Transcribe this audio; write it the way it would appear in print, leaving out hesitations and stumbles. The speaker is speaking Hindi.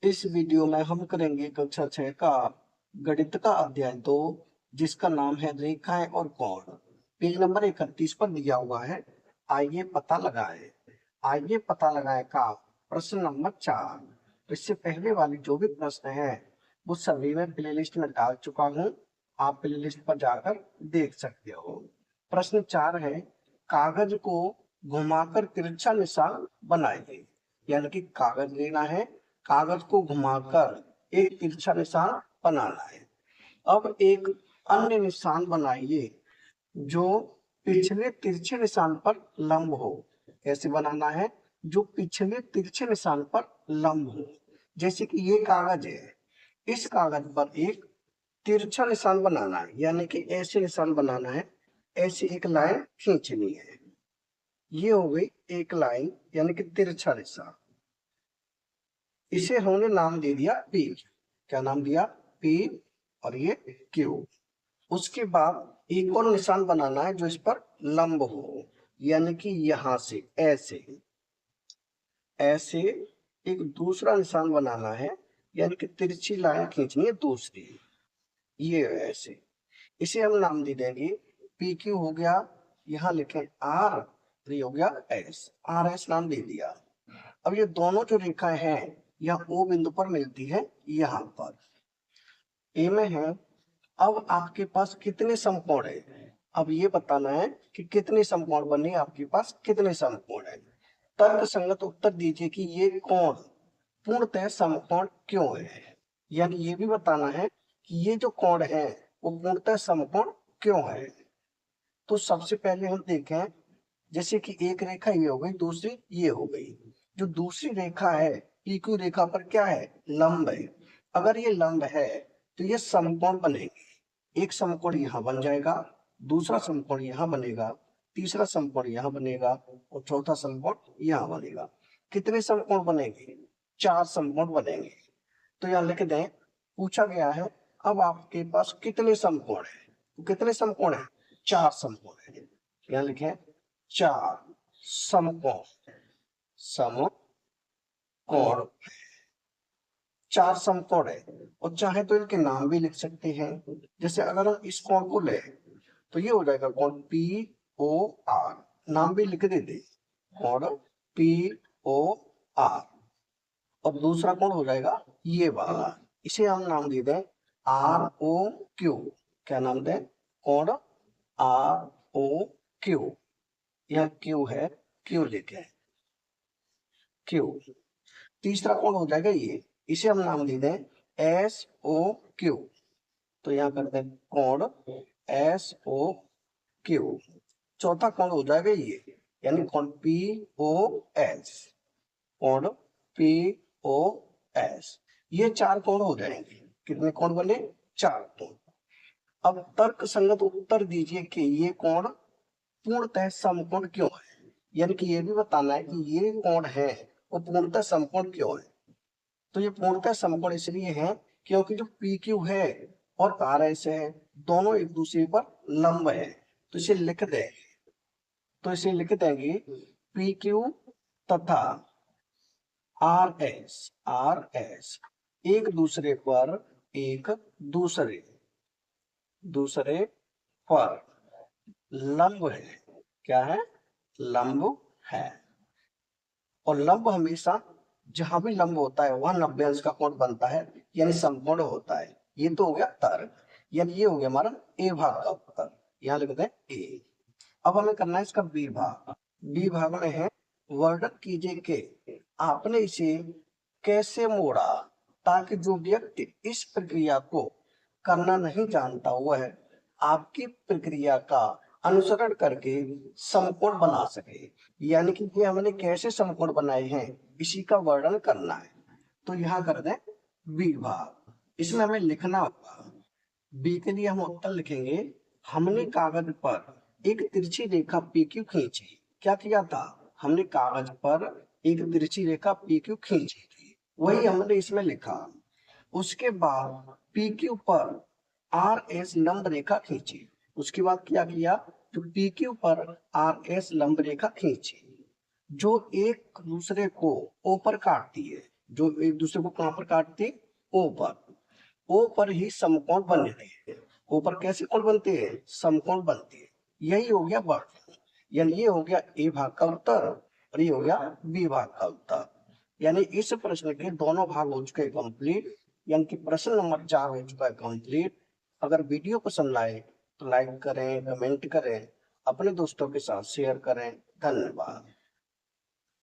इस वीडियो में हम करेंगे कक्षा 6 का गणित का अध्याय 2, जिसका नाम है रेखाएं और कोण। पेज नंबर 31 पर दिया हुआ है। आइए पता लगाएं का प्रश्न नंबर 4। इससे पहले वाली जो भी प्रश्न है वो सभी मैं प्लेलिस्ट में डाल चुका हूँ। आप प्लेलिस्ट पर जाकर देख सकते हो। प्रश्न 4 है, कागज को घुमाकर तिरछा निशान बनाइए। यानी कि कागज लेना है, कागज को घुमाकर एक तिरछा निशान बनाना है। अब एक अन्य निशान बनाइए जो पिछले तिरछे निशान पर लंब हो। कैसे बनाना है? जो पिछले तिरछे निशान पर लंब हो। जैसे कि ये कागज है, इस कागज पर एक तिरछा निशान बनाना है, यानी कि ऐसे निशान बनाना है, ऐसी एक लाइन खींचनी है। ये हो गई एक लाइन, यानी कि तिरछा निशान। इसे हमने नाम दे दिया पी। क्या नाम दिया? पी। और ये क्यू। उसके बाद एक और निशान बनाना है जो इस पर लंब हो, यानी कि यहां से ऐसे ऐसे एक दूसरा निशान बनाना है, यानी कि तिरछी लाइन खींचनी है दूसरी। ये ऐसे, इसे हम नाम दे देंगे पी क्यू हो गया। यहां लिखें आर, ये हो गया एस, आर एस नाम दे दिया। अब ये दोनों जो रेखाएं हैं यह ओ बिंदु पर मिलती है, यहां पर ए में है। अब आपके पास कितने समकोण है? अब ये बताना है कि कितने समकोण बने, आपके पास कितने समकोण है। तर्क संगत उत्तर दीजिए कि ये कोण पूर्णतः समकोण क्यों है। यानी ये भी बताना है कि ये जो कोण है वो पूर्णतः समकोण क्यों है। तो सबसे पहले हम देखें, जैसे कि एक रेखा ये हो गई, दूसरी ये हो गई। जो दूसरी रेखा है पीक्यू रेखा पर क्या है? लंब है। अगर ये लंब है तो ये समकोण बनेगी। एक समकोण यहां बन जाएगा, दूसरा समकोण यहां बनेगा, तीसरा समकोण यहां बनेगा और चौथा समकोण यहां बनेगा। कितने समकोण बनेंगे? 4 समकोण बनेंगे। तो यहां लिख दें, पूछा गया है अब आपके पास कितने समकोण है। तो कितने समकोण है? 4 समकोण है। यहां लिखें 4 समकोण। समकोण 4 समकोण है, और चाहे तो इनके नाम भी लिख सकते हैं। जैसे अगर हम इस कोण को ले तो ये हो जाएगा कोण पी ओ आर, नाम भी लिख देते कोण पी ओ आर। और दूसरा कोण हो जाएगा ये वाला, इसे हम नाम दे दें आर ओ क्यू। क्या नाम दें? कोण आर ओ क्यू। यह क्यू है, क्यू लिखे क्यू। तीसरा कोण हो जाएगा ये, इसे हम नाम दे दें एस ओ क्यू। तो यहां करते हैं कोण एस ओ क्यू। चौथा कोण हो जाएगा ये, यानी कोण पी ओ एस। कोण पी ओ एस। ये 4 कोण हो जाएंगे। कितने कोण बने? 4 कोण। अब तर्क संगत उत्तर दीजिए कि ये कोण पूर्णतः समकोण क्यों है। यानी कि ये भी बताना है कि ये कोण है वो पूर्णतः समकोण क्यों है। तो ये पूर्णतः समकोण इसलिए है क्योंकि जो पी क्यू है और आर एस है, दोनों एक दूसरे पर लंब है। तो इसे लिख दें, तो इसे लिख देंगे पी क्यू तथा आर एस एक दूसरे पर, एक दूसरे दूसरे पर लंब है। क्या है? लंब है। और लंब हमेशा जहां भी लंब होता है वहां 90 अंश का कोण बनता है, यानी समकोण होता है। ये तो हो गया तर्क, यानी ये हो गया हमारा ए भाग का उत्तर। यहां लिखते हैं ए। अब हमें करना है इसका बी भाग। बी भाग में है, वर्णन कीजिए कि आपने इसे कैसे मोड़ा ताकि जो व्यक्ति इस प्रक्रिया को करना नहीं जानता वह आपकी प्रक्रिया का अनुसरण करके समकोण बना सके। यानी कि ये हमने कैसे समकोण बनाए हैं इसी का वर्णन करना है। तो यहां कर दें बी भाग। इसमें हमें लिखना होगा, बी के लिए हम उत्तर लिखेंगे, हमने कागज पर एक तिरछी रेखा पी क्यू खींची। क्या किया था? हमने कागज पर एक तिरछी रेखा पी क्यू खींची थी, वही हमने इसमें लिखा। उसके बाद पी क्यू पर आर एस लंब रेखा खींची। उसके बाद क्या किया? तो पी क्यू पर आर एस लंब रेखा खींची जो एक दूसरे को ऊपर काटती है। जो एक दूसरे को कहां पर काटते, ओ पर। ओ पर ही समकोण बनते हैं। ओ पर कैसे कोण बनते हैं, समकोण बनते हैं। यही हो गया वर्ग। यानी ये हो गया ए भाग का उत्तर और ये हो गया बी भाग का उत्तर। यानी इस प्रश्न के दोनों भाग हो चुके कंप्लीट। यानी कि प्रश्न नंबर 4 हो चुका है कंप्लीट। अगर वीडियो पसंद आए तो लाइक करें, कमेंट करें, अपने दोस्तों के साथ शेयर करें। धन्यवाद।